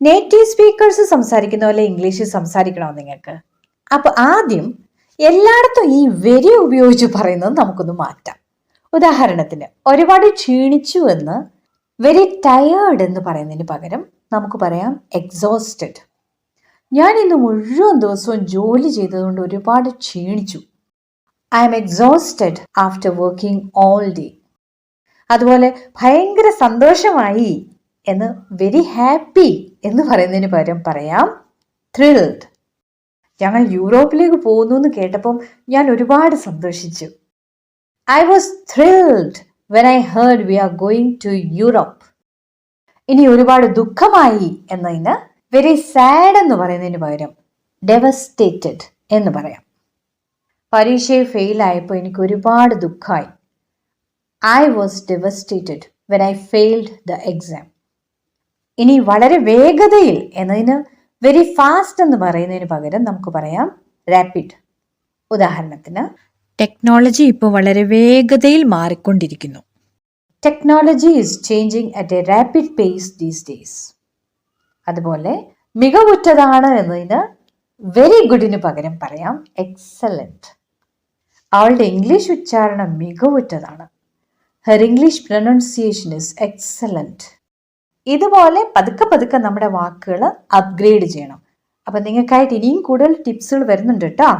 Native speakers സംസാരിക്കുന്ന പോലെ English സംസാരിക്കണോ നിങ്ങൾക്ക്? അപ്പൊ ആദ്യം എല്ലായിടത്തും ഈ വെരി ഉപയോഗിച്ച് പറയുന്നത് നമുക്കൊന്ന് മാറ്റാം. ഉദാഹരണത്തിന് ഒരുപാട് ക്ഷീണിച്ചു എന്ന് വെരി ടയേർഡ് എന്ന് പറയുന്നതിന് പകരം നമുക്ക് പറയാം എക്സോസ്റ്റഡ്. ഞാൻ ഇന്ന് മുഴുവൻ ദിവസവും ജോലി ചെയ്തതുകൊണ്ട് ഒരുപാട് ക്ഷീണിച്ചു. I M exhausted after working all day. അതുപോലെ ഭയങ്കര സന്തോഷമായി എന്ന് വെരി ഹാപ്പി എന്ന് പറയുന്നതിന് പകരം പറയാം ത്രിൽഡ്. ഞങ്ങൾ യൂറോപ്പിലേക്ക് പോകുന്നു എന്ന് കേട്ടപ്പം ഞാൻ ഒരുപാട് സന്തോഷിച്ചു. I was thrilled when I heard we are going to Europe. ഇനി ഒരുപാട് ദുഃഖമായി എന്നതിന് വെരി സാഡ് എന്ന് പറയുന്നതിന് പകരം ഡെവസ്റ്റേറ്റഡ് എന്ന് പറയാം. പരീക്ഷയിൽ ഫെയിലായപ്പോൾ എനിക്ക് ഒരുപാട് ദുഃഖമായി. I was devastated when I failed the exam. ഇനി വളരെ വേഗതയിൽ എന്നതിന് വെരി ഫാസ്റ്റ് എന്ന് പറയുന്നതിന് പകരം നമുക്ക് പറയാം റാപ്പിഡ്. ഉദാഹരണത്തിന് ടെക്നോളജി ഇപ്പോൾ വളരെ വേഗതയിൽ മാറിക്കൊണ്ടിരിക്കുന്നു. Technology is changing at A rapid pace these days. അതുപോലെ മികവുറ്റതാണ് എന്നതിന് വെരി ഗുഡിന് പകരം പറയാം എക്സലന്റ്. അവളുടെ ഇംഗ്ലീഷ് ഉച്ചാരണം മികവുറ്റതാണ്. Her English pronunciation is excellent. ഇതുപോലെ പതുക്കെ പതുക്കെ നമ്മുടെ വാക്കുകൾ അപ്ഗ്രേഡ് ചെയ്യണം. അപ്പം നിങ്ങൾക്കായിട്ട് ഇനിയും കൂടുതൽ ടിപ്സുകൾ വരുന്നുണ്ട് കേട്ടോ.